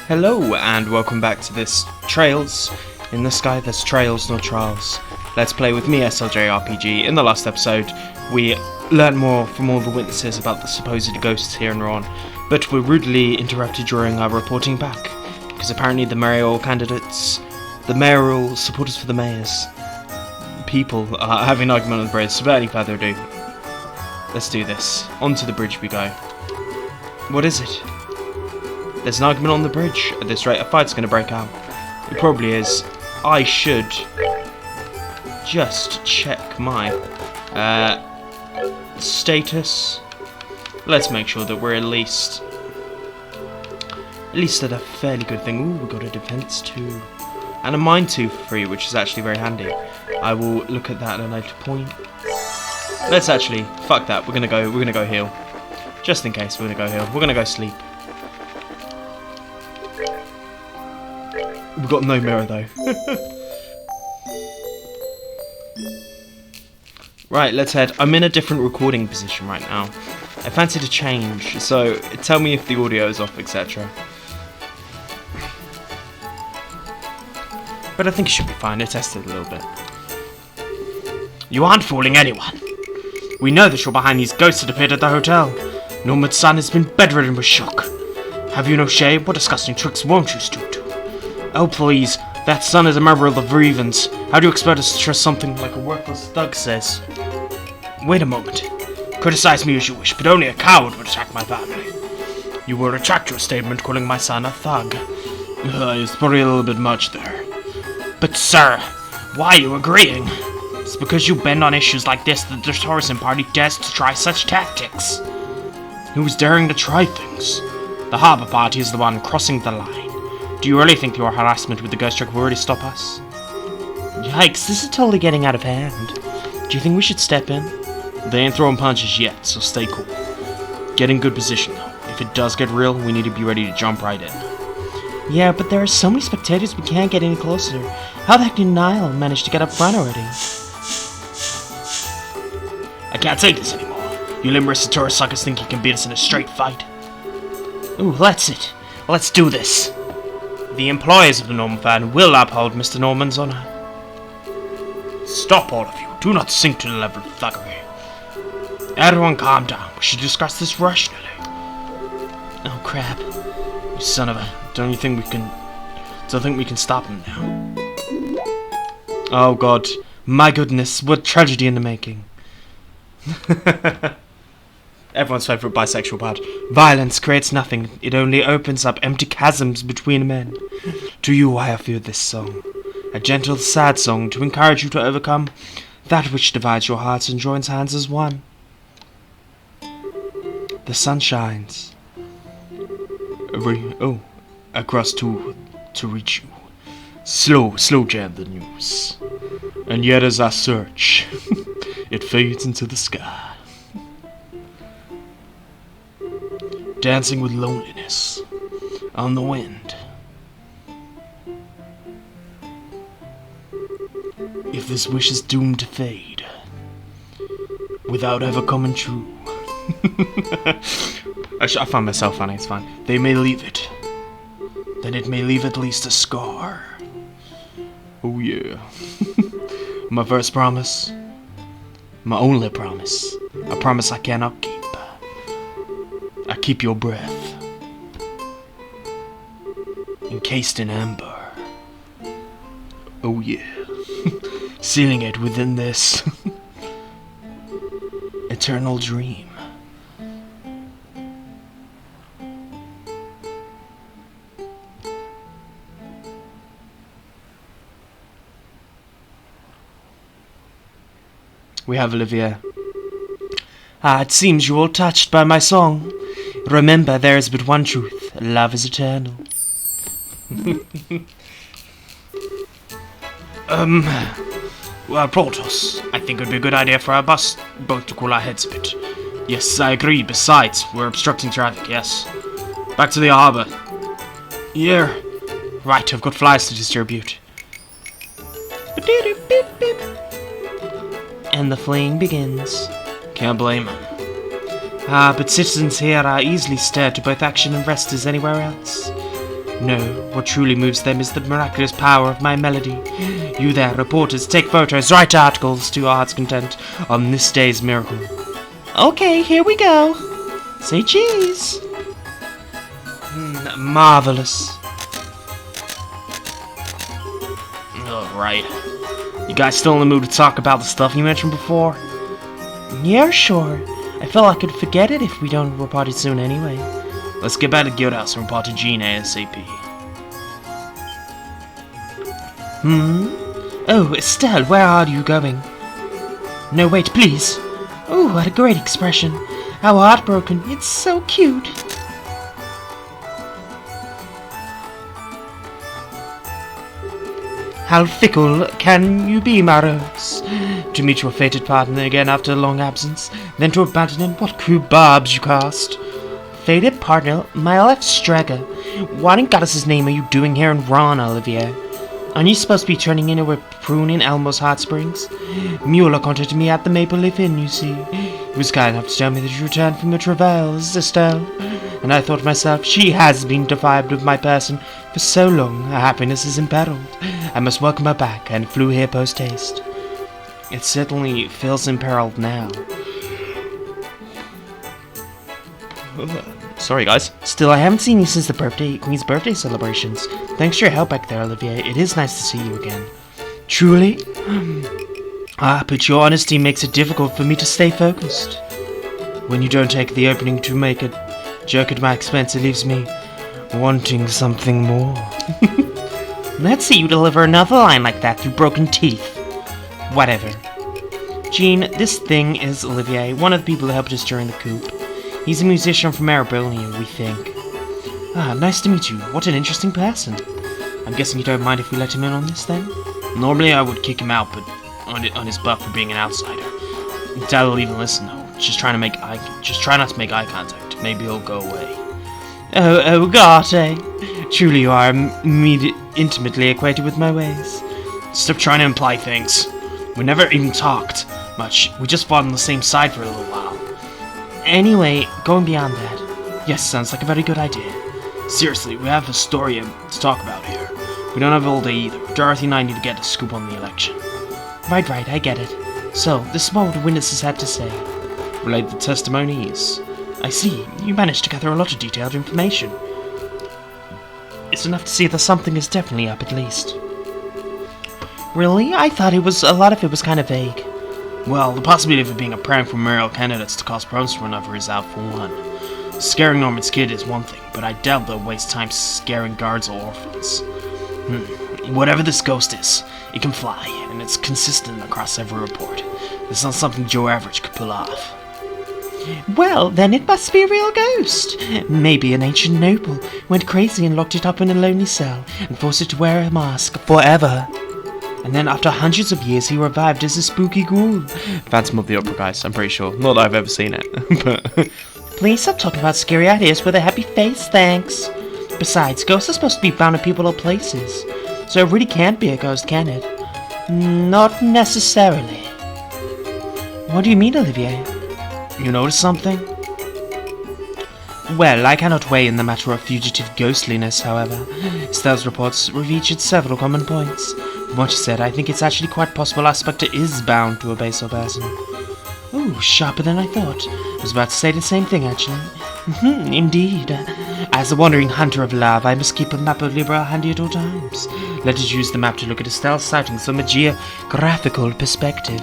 Hello and welcome back to this Trails. In the sky there's trails, not trials. Let's play with me, Estelle jrpg. In the last episode, we learned more from all the witnesses about the supposed ghosts here in Ron, but were rudely interrupted during our reporting back, because apparently the mayoral candidates, the mayoral supporters for the mayors, people are having an argument on the bridge, so without any further ado, let's do this. Onto the bridge we go. What is it? There's an argument on the bridge. At this rate, a fight's going to break out. It probably is. I should just check my status. Let's make sure that we're at least at a fairly good thing. Ooh, we got a defense 2 and a mine 2 for free, which is actually very handy. I will look at that at a later point. Let's actually fuck that. We're gonna go heal, just in case. We're gonna go heal. We're gonna go sleep. We've got no mirror though. Right, let's head. I'm in a different recording position right now. I fancy to change, so tell me if the audio is off, etc. But I think it should be fine. I tested a little bit. You aren't fooling anyone. We know that you're behind these ghosts that appeared at the hotel. Norman's son has been bedridden with shock. Have you no shame? What disgusting tricks won't you stoop to? Oh please, that son is a member of the Grievance. How do you expect us to trust something like a worthless thug says? Wait a moment. Criticize me as you wish, but only a coward would attack my family. You will retract your statement calling my son a thug. It's probably a little bit much there. But sir, why are you agreeing? It's because you bend on issues like this that the tourism party dares to try such tactics. Who's daring to try things? The harbour party is the one crossing the line. Do you really think your harassment with the ghost trick will really stop us? Yikes, this is totally getting out of hand. Do you think we should step in? They ain't throwing punches yet, so stay cool. Get in good position though. If it does get real, we need to be ready to jump right in. Yeah, but there are so many spectators we can't get any closer. How the heck did Niall manage to get up front already? I can't take this anymore. You limerick tourist suckers think you can beat us in a straight fight. Ooh, that's it. Let's do this. The employees of the Norman Fan will uphold Mr. Norman's honour. Stop, all of you. Do not sink to the level of thuggery. Everyone calm down. We should discuss this rationally. Oh crap. You son of a... Don't think we can stop him now. Oh god. My goodness, what tragedy in the making. Everyone's favourite bisexual part. Violence creates nothing. It only opens up empty chasms between men. To you I offer this song. A gentle, sad song to encourage you to overcome that which divides your hearts and joins hands as one. The sun shines. Across to reach you. Slow jam the news. And yet as I search, it fades into the sky. Dancing with loneliness on the wind. If this wish is doomed to fade without ever coming true. I found myself funny, it's fine. They may leave it. Then it may leave at least a scar. Oh yeah. My first promise. My only promise. A promise I cannot keep. I keep your breath, encased in amber. Oh yeah, sealing it within this eternal dream. We have Olivia. It seems you're all touched by my song. Remember, there is but one truth. Love is eternal. Well, Protos, I think it would be a good idea for our bus both to cool our heads a bit. Yes, I agree. Besides, we're obstructing traffic, yes. Back to the harbour. Here. Right, I've got flies to distribute. And the fleeing begins. Can't blame him. But citizens here are easily stirred to both action and rest as anywhere else. No, what truly moves them is the miraculous power of my melody. You there, reporters, take photos, write articles to your heart's content on this day's miracle. Okay, here we go. Say cheese. Marvelous. Alright. You guys still in the mood to talk about the stuff you mentioned before? Yeah, sure. I feel I could forget it if we don't report it soon anyway. Let's get back to Guild House and report to Jean ASAP. Oh, Estelle, where are you going? No, wait, please. Oh, what a great expression. How heartbroken. It's so cute. How fickle can you be, my rose? To meet your fated partner again after a long absence, then to abandon him, what crude barbs you cast. Fated partner? My left stragger. What in goddess's name are you doing here in Ron, Olivier? Aren't you supposed to be turning into a prune in Elmo's Hot Springs? Mueller contacted me at the Maple Leaf Inn, you see. He was kind enough to tell me that you returned from your travails, Estelle. And I thought to myself, she has been deprived of my person for so long, her happiness is imperiled. I must welcome her back, and flew here post-haste. It certainly feels imperiled now. Sorry, guys. Still, I haven't seen you since the Queen's birthday celebrations. Thanks for your help back there, Olivier. It is nice to see you again. Truly? But your honesty makes it difficult for me to stay focused. When you don't take the opening to make a joke at my expense, it leaves me wanting something more. Let's see you deliver another line like that through broken teeth. Whatever. Jean, this thing is Olivier, one of the people who helped us during the coup. He's a musician from Arabonia, we think. Nice to meet you. What an interesting person. I'm guessing you don't mind if we let him in on this, then? Normally I would kick him out, but on his butt for being an outsider. Doubt he'll even listen, though. Just try not to make eye contact. Maybe he'll go away. Oh, Garte. Truly you are intimately acquainted with my ways. Stop trying to imply things. We never even talked much. We just fought on the same side for a little while. Anyway, going beyond that. Yes, sounds like a very good idea. Seriously, we have a story to talk about here. We don't have all day either. Dorothy and I need to get a scoop on the election. Right, I get it. So, this is what the witnesses had to say. Relate the testimonies. I see. You managed to gather a lot of detailed information. It's enough to see that something is definitely up, at least. Really? I thought a lot of it was kind of vague. Well, the possibility of it being a prank from mayoral candidates to cause problems for another is out for one. Scaring Norman's kid is one thing, but I doubt they'll waste time scaring guards or orphans. Whatever this ghost is, it can fly, and it's consistent across every report. It's not something Joe Average could pull off. Well, then it must be a real ghost. Maybe an ancient noble went crazy and locked it up in a lonely cell and forced it to wear a mask forever. And then after hundreds of years, he revived as a spooky ghoul. Phantom of the Opera, guys, I'm pretty sure. Not that I've ever seen it, but... Please stop talking about scary ideas with a happy face, thanks. Besides, ghosts are supposed to be found in people or places. So it really can't be a ghost, can it? Not necessarily. What do you mean, Olivier? You notice something? Well, I cannot weigh in the matter of fugitive ghostliness, however. Estelle's reports featured several common points. From what she said, I think it's actually quite possible our spectre is bound to a base or person. Ooh, sharper than I thought. I was about to say the same thing, actually. Indeed. As a wandering hunter of love, I must keep a map of Libra handy at all times. Let us use the map to look at Estelle's sightings from a geographical perspective.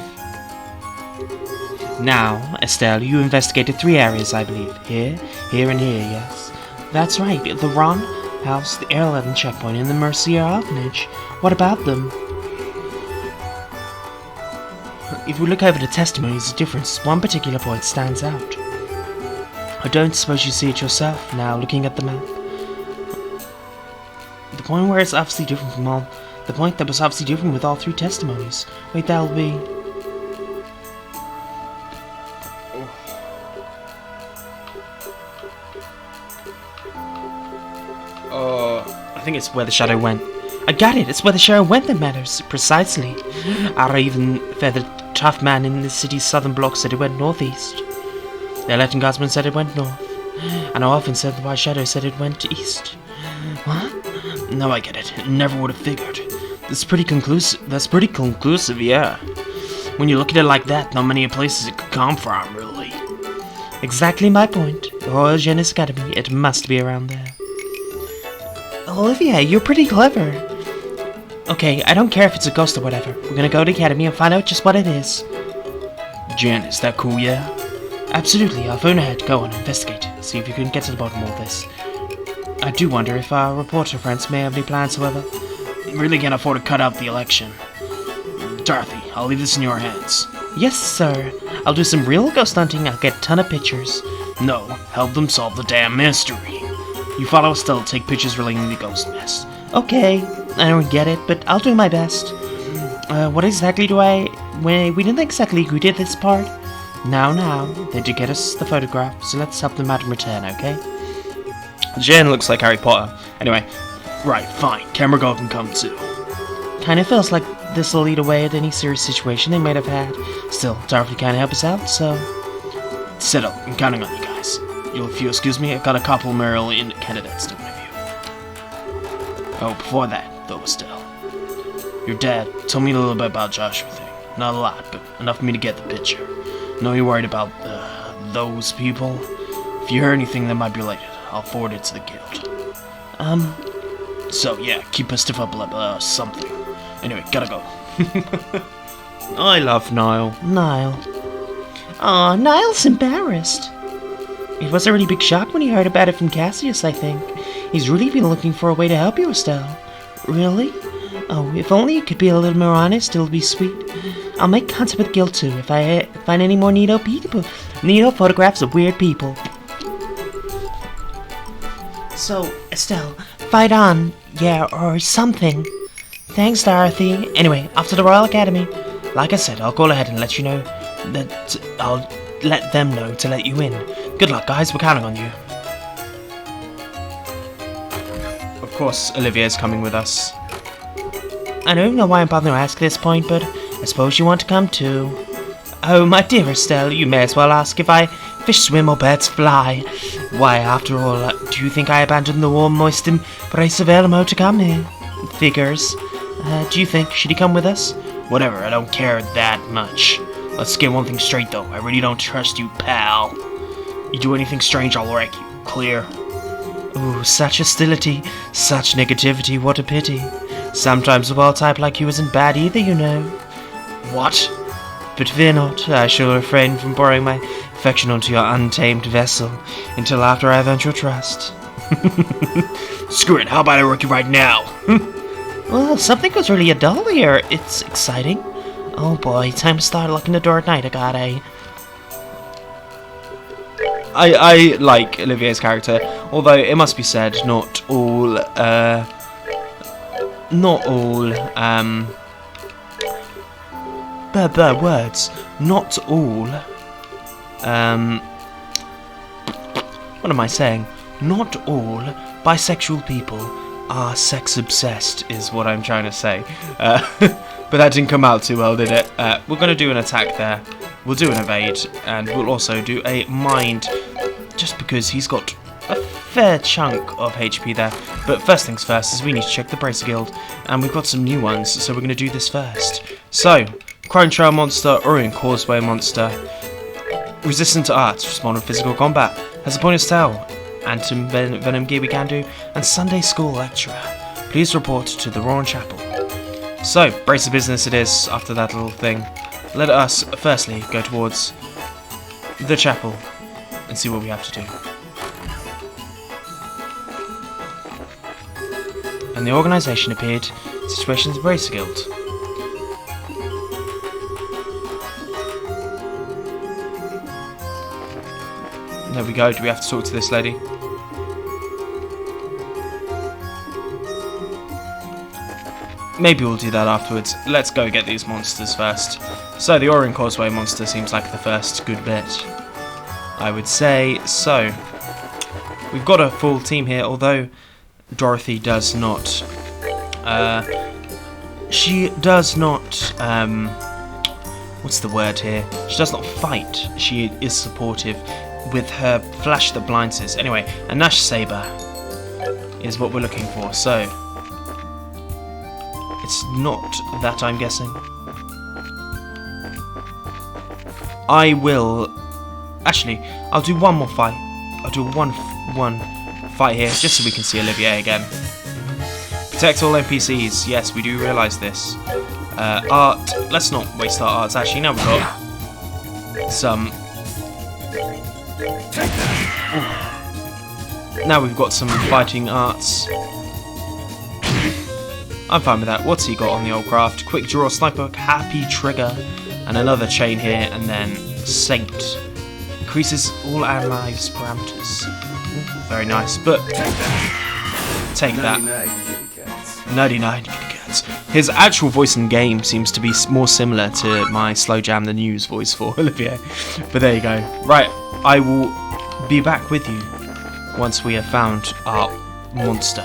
Now, Estelle, you investigated 3 areas, I believe. Here, here, and here, yes. That's right, the Ron House, the Air 11 checkpoint, and the Mercier Orphanage. What about them? If we look over the testimonies, the difference, one particular point stands out. I don't suppose you see it yourself, now, looking at the map. The point where it's obviously different from all... The point that was obviously different with all 3 testimonies. Wait, that'll be... I think it's where the shadow went. I got it! It's where the shadow went that matters. Precisely. Our even feathered tough man in the city's southern block said it went northeast. The Latin Guardsman said it went north. And our orphan said the white shadow said it went east. What? No, I get it. Never would have figured. That's pretty conclusive, yeah. When you look at it like that, not many places it could come from, really. Exactly my point. The Royal Genus Academy, it must be around there. Olivia, you're pretty clever. Okay, I don't care if it's a ghost or whatever. We're gonna go to the academy and find out just what it is. Jen, is that cool, yeah? Absolutely, I'll phone ahead. Go on, investigate. See if you can get to the bottom of all this. I do wonder if our reporter friends may have any plans, however. Really can't afford to cut out the election. Dorothy, I'll leave this in your hands. Yes, sir. I'll do some real ghost hunting. I'll get a ton of pictures. No, help them solve the damn mystery. You follow Estelle, take pictures relating to the ghost mess. Okay, I don't get it, but I'll do my best. What exactly do we didn't exactly agree to this part. Now, they did get us the photograph, so let's help them out in return, okay? Jen looks like Harry Potter. Anyway, right, fine, camera girl can come too. Kinda feels like this'll lead away at any serious situation they might have had. Still, Dorothy can't help us out, so... Settle, I'm counting on you guys. If you excuse me, I've got a couple Maryland candidates to interview. Oh, before that, though, still. Your dad told me a little bit about Joshua thing. Not a lot, but enough for me to get the picture. Know you're worried about, those people? If you hear anything that might be related, I'll forward it to the guild. So, yeah, keep a stiff upper lip, something. Anyway, gotta go. I love Niall. Aw, Niall's embarrassed. It was a really big shock when he heard about it from Cassius, I think. He's really been looking for a way to help you, Estelle. Really? Oh, if only you could be a little more honest, it'll be sweet. I'll make contact with the guild too if I find any more neato photographs of weird people. So, Estelle, fight on, yeah, or something. Thanks, Dorothy. Anyway, off to the Royal Academy. Like I said, I'll call ahead and let you know that I'll let them know to let you in. Good luck, guys. We're counting on you. Of course, Olivier's coming with us. I don't know why I'm bothering to ask at this point, but I suppose you want to come too. Oh, my dear Estelle, you may as well ask if I fish, swim, or birds fly. Why, after all, do you think I abandoned the warm, moist embrace of Elmo to come here? Figures. Do you think, should he come with us? Whatever, I don't care that much. Let's get one thing straight, though. I really don't trust you, pal. You do anything strange, I'll wreck you. Clear? Ooh, such hostility, such negativity, what a pity. Sometimes a wild type like you isn't bad either, you know. What? But fear not, I shall refrain from pouring my affection onto your untamed vessel until after I have earned your trust. Screw it, how about I work you right now? Well, something goes really dull here. It's exciting. Oh boy, time to start locking the door at night, I like Olivier's character, although it must be said, not all words. Not all, what am I saying? Not all bisexual people are sex-obsessed, is what I'm trying to say. But that didn't come out too well, did it? We're going to do an attack there. We'll do an evade, and we'll also do a mind, just because he's got a fair chunk of HP there. But first things first is we need to check the Bracer Guild, and we've got some new ones, so we're going to do this first. So, Crime Trail Monster, Orient Causeway Monster, resistant to arts, respond to physical combat, has a pointless tail, anti-venom gear we can do, and Sunday School Lecturer. Please report to the Roaring Chapel. So, brace of business it is after that little thing. Let us, firstly, go towards the chapel and see what we have to do. And the organisation appeared, Situations Bracer Guild. There we go, do we have to talk to this lady? Maybe we'll do that afterwards. Let's go get these monsters first. So, the Orient Causeway monster seems like the first good bit, I would say. So, we've got a full team here, although Dorothy does not... she does not... what's the word here? She does not fight. She is supportive with her flash that blinds us. Anyway, a Nash Saber is what we're looking for. So it's not that, I'm guessing. I will actually. I'll do one more fight. I'll do one fight here just so we can see Olivier again. Protect all NPCs. Yes, we do realise this. Art. Let's not waste our arts. Actually, now we've got some. Now we've got some fighting arts. I'm fine with that. What's he got on the old craft? Quick draw, sniper, happy trigger, and another chain here, and then Saint. Increases all allies' parameters. Ooh, very nice, but take that. 99 kitty cats. His actual voice in game seems to be more similar to my Slow Jam the News voice for Olivier. But there you go. Right, I will be back with you once we have found our monster.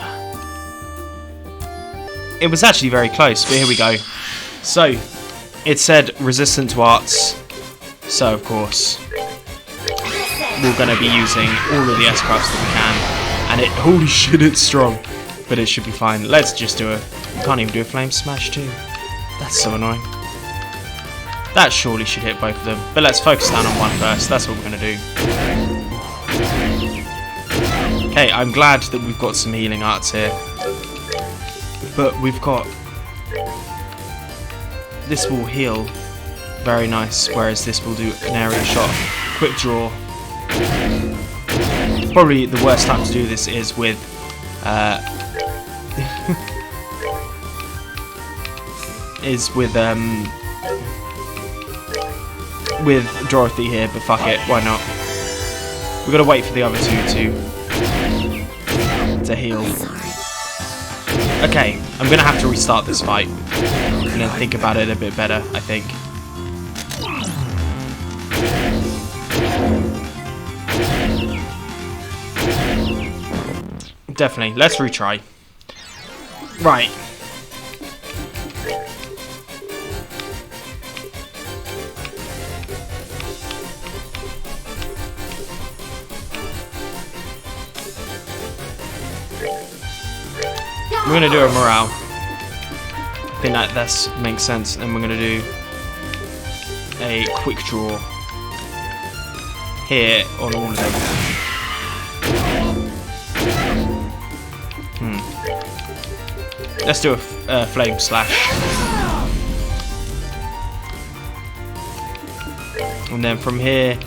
It was actually very close, but here we go. So, it said resistant to arts, so of course we're going to be using all of the S-crafts that we can, and it, holy shit, it's strong, but it should be fine. Let's just do we can't even do a flame smash too. That's so annoying. That surely should hit both of them, but let's focus down on one first. That's what we're going to do. Okay, I'm glad that we've got some healing arts here, but we've got, this will heal, very nice, whereas this will do an area shot. Quick draw. Probably the worst time to do this is with with Dorothy here, but fuck it, why not? We've got to wait for the other two to heal. Okay, I'm gonna have to restart this fight and then think about it a bit better, I think. Definitely, let's retry. Right. We're gonna do a morale. I think that makes sense, and we're gonna do a quick draw here on all of them. Let's do a flame slash, and then from here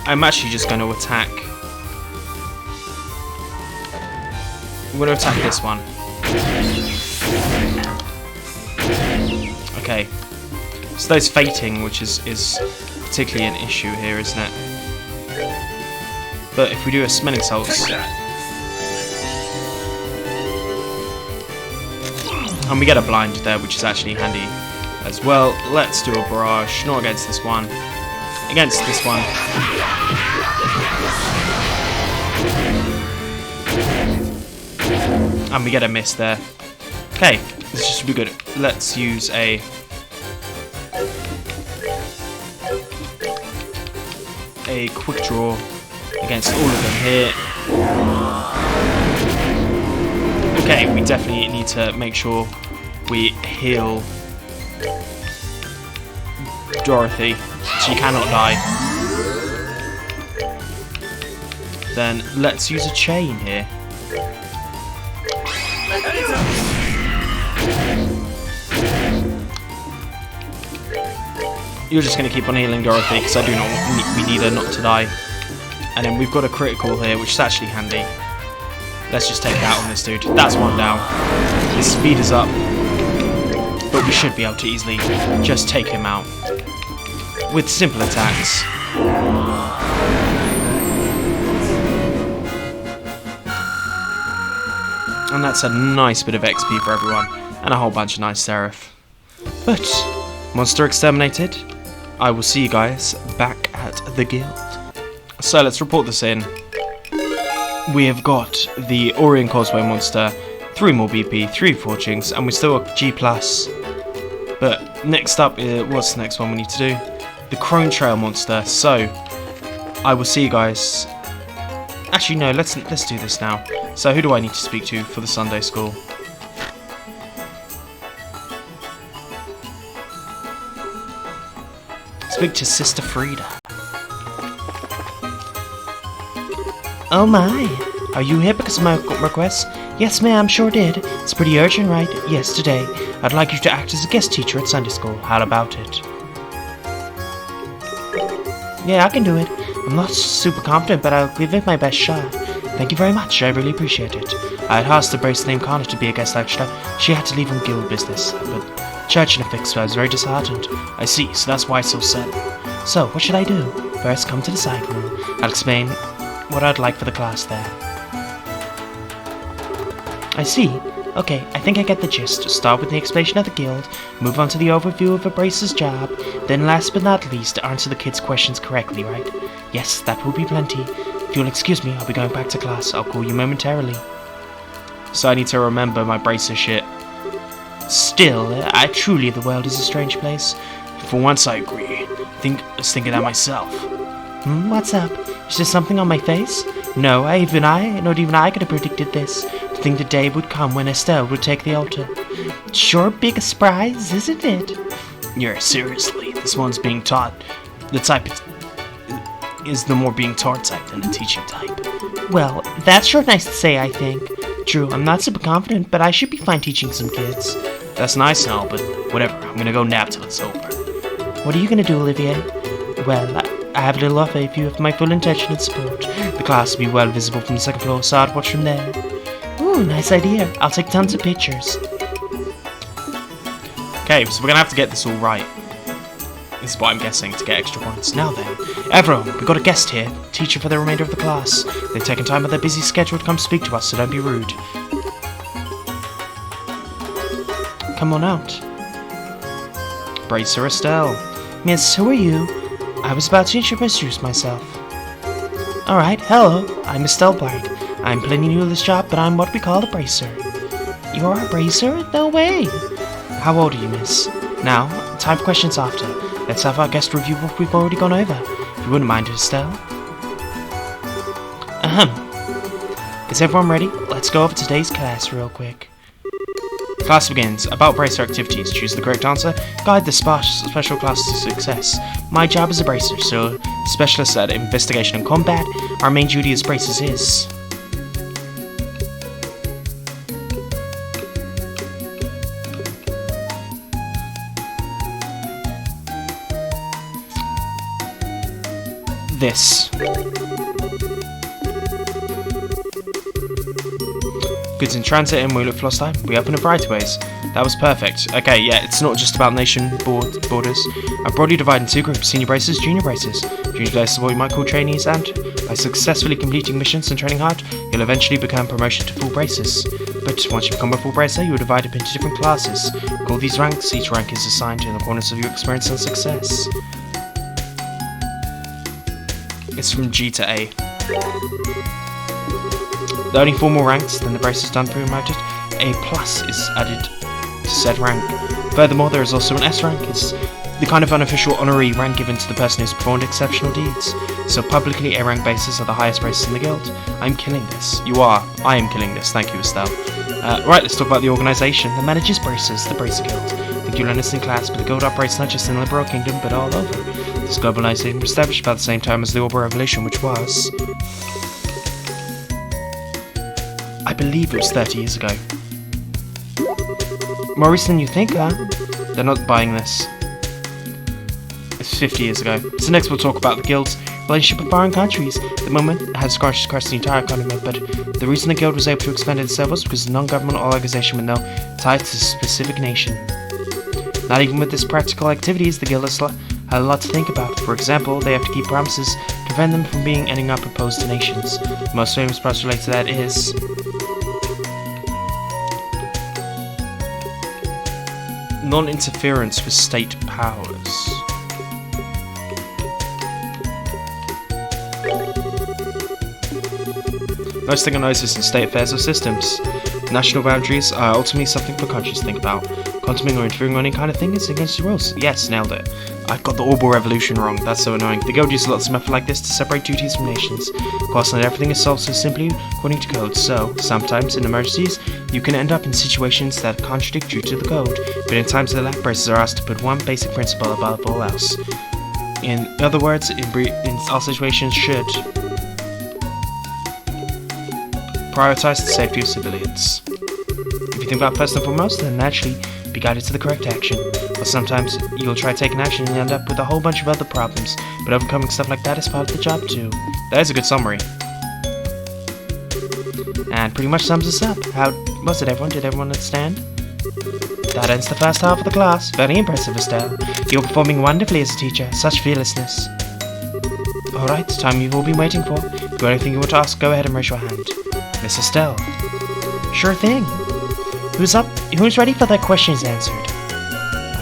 I'm actually just going to attack. I'm going to attack this one. Okay. So there's fating, which is particularly an issue here, isn't it? But if we do a smelling salts, and we get a blind there, which is actually handy as well. Let's do a barrage, not against this one. Against this one. And we get a miss there. Okay, this should be good. Let's use a quick draw against all of them here. Okay, we definitely need to make sure we heal Dorothy. She cannot die. Then let's use a chain here. You're just going to keep on healing Dorothy because I do not. We need her not to die. And then we've got a critical here, which is actually handy. Let's just take it out on this dude. That's one down. His speed is up, but we should be able to easily just take him out with simple attacks. And that's a nice bit of XP for everyone, and a whole bunch of nice Seraph. But, monster exterminated. I will see you guys back at the guild. So let's report this in. We have got the Orient Causeway monster, 3 more BP, 3 fortunes, and we still got G+. But next up, what's the next one we need to do? the Crone Trail monster. So, I will see you guys. Actually, no, let's do this now. So, who do I need to speak to for the Sunday school? Speak to Sister Frida. Oh my, are you here because of my request? Yes ma'am, sure did. It's pretty urgent, right? Yes, today. I'd like you to act as a guest teacher at Sunday school. How about it? Yeah, I can do it. I'm not super confident, but I'll give it my best shot. Thank you very much, I really appreciate it. I had asked the brace named Connor to be a guest lecturer. She had to leave on guild business, but church in a fix, so I was very disheartened. I see, so that's why it's so sad. So, what should I do? First, come to the side room. I'll explain what I'd like for the class there. I see. Okay, I think I get the gist. Start with the explanation of the guild, move on to the overview of a brace's job, then last but not least, answer the kids' questions correctly, right? Yes, that will be plenty. If you'll excuse me, I'll be going back to class. I'll call you momentarily. So I need to remember my bracer shit. Still, truly the world is a strange place. For once I agree. I was thinking that myself. What's up? Is there something on my face? No, not even I could have predicted this. To think the day would come when Estelle would take the altar. Sure big a surprise, isn't it? Yeah, seriously, this one's being taught. The type is the more being taught type than the teaching type. Well, that's sure nice to say, I think. True, I'm not super confident, but I should be fine teaching some kids. That's nice and all, but whatever. I'm gonna go nap till it's over. What are you gonna do, Olivier? Well, I have a little offer if you have my full intention and support. The class will be well visible from the second floor, so I'd watch from there. Ooh, nice idea. I'll take tons of pictures. Okay, so we're gonna have to get this all right. This is what I'm guessing to get extra points. Now then, everyone, we've got a guest here, teacher for the remainder of the class. They've taken time out of their busy schedule to come speak to us, so don't be rude. Come on out. Bracer Estelle. Miss, who are you? I was about to introduce myself. Alright, hello, I'm Estelle Bright. I'm plenty new to this job, but I'm what we call a bracer. You're a bracer? No way! How old are you, miss? Now, time for questions after. Let's have our guest review what we've already gone over. If you wouldn't mind, Estelle. Is everyone ready? Let's go over today's class real quick. Class begins. About bracer activities. Choose the correct answer. Guide the special class to success. My job is a bracer, so specialist at investigation and combat. Our main duty as bracers is... this. Goods in transit and wheel at floss time. We open a variety of ways. That was perfect. Okay, yeah, it's not just about nation borders. I broadly divide in two groups, senior bracers, junior bracers. Junior bracers are what you might call trainees, and by successfully completing missions and training hard, you'll eventually become promoted to full bracers. But once you become a full bracer, you are divided up into different classes. We call these ranks. Each rank is assigned in accordance with your experience and success. It's from G to A. The only formal ranks, then the brace is done promoted. A plus is added to said rank. Furthermore, there is also an S rank. It's the kind of unofficial honorary rank given to the person who's performed exceptional deeds. So publicly, A rank bases are the highest braces in the guild. I'm killing this. You are. I am killing this. Thank you, Estelle. Right, let's talk about the organisation. The manager's bracers, the Bracer Guild. I think you'll learn this in class, but the guild operates not just in the Liberal Kingdom, but all over. This globalisation was established about the same time as the Ourbours Revolution, which was... I believe it was 30 years ago. More recent than you think, huh? They're not buying this. It's 50 years ago. So next we'll talk about the guild's relationship with foreign countries. At the moment, it has crashed across the entire continent, but the reason the guild was able to expand itself was because of a non-governmental organisation with no tie to a specific nation. Not even with this practical activities, the guild has had a lot to think about. For example, they have to keep promises to prevent them from ending up opposed to nations. The most famous promise related to that is... non-interference with state powers. Most thing I notice in state affairs or systems. National boundaries are ultimately something for countries to think about. Contemplating or interfering on any kind of thing is against the rules. Yes, nailed it. I got the Ourbours Revolution wrong, that's so annoying. The code uses lots of methods like this to separate duties from nations. Of course, not everything is solved so simply according to code, so sometimes, in emergencies, you can end up in situations that contradict due to the code, but in times that lack braces are asked to put one basic principle above all else. In other words, in all situations should prioritize the safety of civilians. If you think about first and foremost, then naturally be guided to the correct action. But sometimes you'll try taking action and end up with a whole bunch of other problems, but overcoming stuff like that is part of the job too. That is a good summary. And pretty much sums us up. How was it, everyone? Did everyone understand? That ends the first half of the class. Very impressive, Estelle. You're performing wonderfully as a teacher. Such fearlessness. Alright, time you've all been waiting for. If you've got anything you want to ask, go ahead and raise your hand. Miss Estelle. Sure thing. Who's up? Who's ready for their questions answered?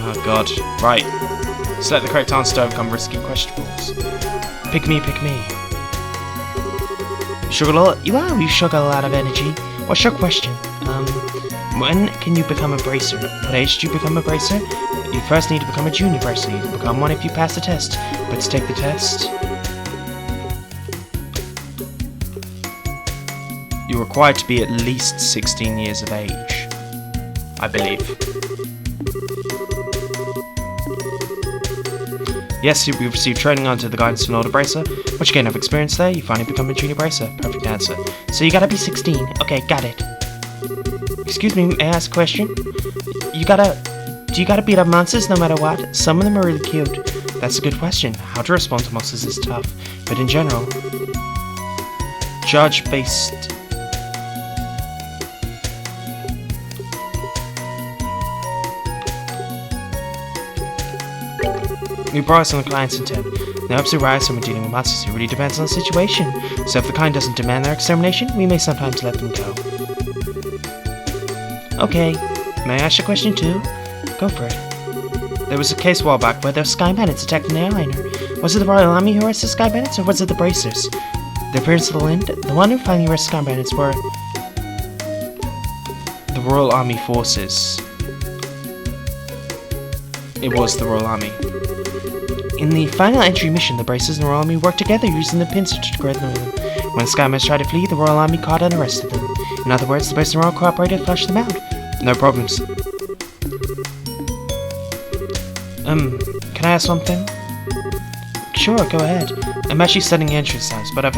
Oh god. Right. Select the correct answer to overcome risky questionables. Pick me, pick me. You sugar a lot of energy. What's your question? When can you become a bracer? What age do you become a bracer? You first need to become a junior bracer. You can become one if you pass the test. But to take the test, you're required to be at least 16 years of age, I believe. Yes, you've received training under the guidance of an older bracer. Once you gain enough experience there, you finally become a junior bracer. Perfect answer. So you gotta be 16. Okay, got it. Excuse me, may I ask a question? Do you gotta beat up monsters no matter what? Some of them are really cute. That's a good question. How to respond to monsters is tough. But in general, judge-based. We prioritize on the client's intent. No absolute right when dealing with monsters. It really depends on the situation. So if the client doesn't demand their extermination, we may sometimes let them go. Okay, may I ask a question too? Go for it. There was a case a while back where those Sky Bandits attacked an airliner. Was it the Royal Army who arrested Sky Bandits, or was it the Bracers? The appearance of the Lind, the one who finally arrested Sky Bandits were the Royal Army forces. It was the Royal Army. In the final entry mission, the Bracers and the Royal Army worked together using the pincer to degrade them. When the Sky Bandits tried to flee, the Royal Army caught and arrested them. In other words, the Bracers and Royal cooperated and flushed them out. No problems. Can I ask something? Sure, go ahead. I'm actually studying entrance science, but I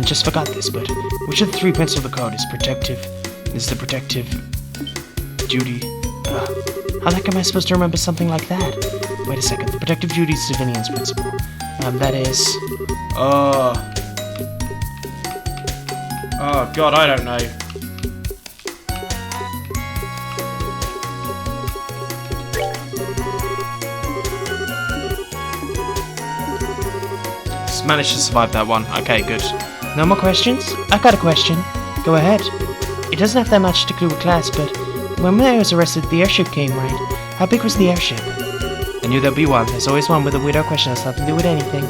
just forgot this, but which of the three principles of the code is the protective duty? How the heck am I supposed to remember something like that? Wait a second, the protective duty is civilians principle. That is... Oh god, I don't know. Managed to survive that one. Okay, good. No more questions? I got a question. Go ahead. It doesn't have that much to do with class, but when I was arrested, the airship came, right? How big was the airship? I knew there'd be one. There's always one with a weirdo question that has nothing to do with anything.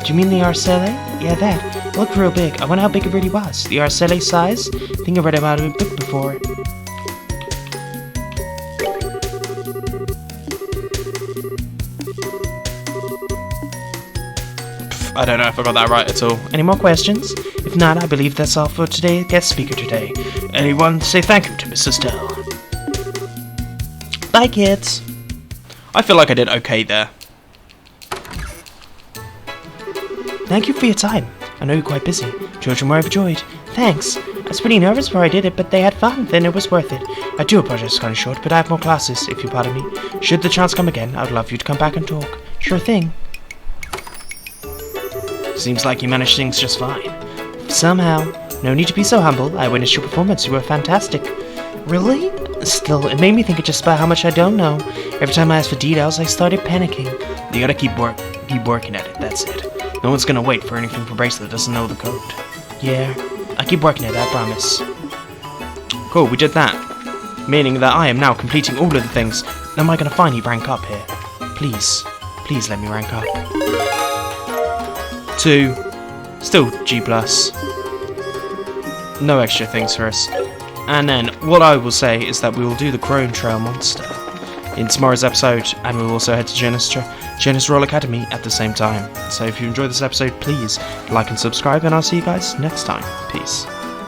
Do you mean the Arcelle? Yeah, that. It looked real big. I wonder how big it really was. The Arcelle size? I think I read about it in a book before. I don't know if I got that right at all. Any more questions? If not, I believe that's all for today. Guest speaker today. Anyone say thank you to Miss Estelle. Bye, kids. I feel like I did okay there. Thank you for your time. I know you're quite busy. Children were overjoyed. Thanks. I was pretty nervous before I did it, but they had fun, then it was worth it. I do apologize it's kind of short, but I have more classes, if you pardon me. Should the chance come again, I would love you to come back and talk. Sure thing. Seems like you managed things just fine. Somehow. No need to be so humble. I witnessed your performance. You were fantastic. Really? Still, it made me think just about how much I don't know. Every time I asked for details, I started panicking. You gotta keep working at it, that's it. No one's gonna wait for anything from Bracelet that doesn't know the code. Yeah, I keep working at it, I promise. Cool, we did that. Meaning that I am now completing all of the things. Am I gonna finally rank up here? Please. Please let me rank up. 2. Still G+. No extra things for us. And then, what I will say is that we will do the Crone Trail Monster. in tomorrow's episode, and we'll also head to Genesis Roll Academy at the same time. So if you enjoyed this episode, please like and subscribe, and I'll see you guys next time. Peace.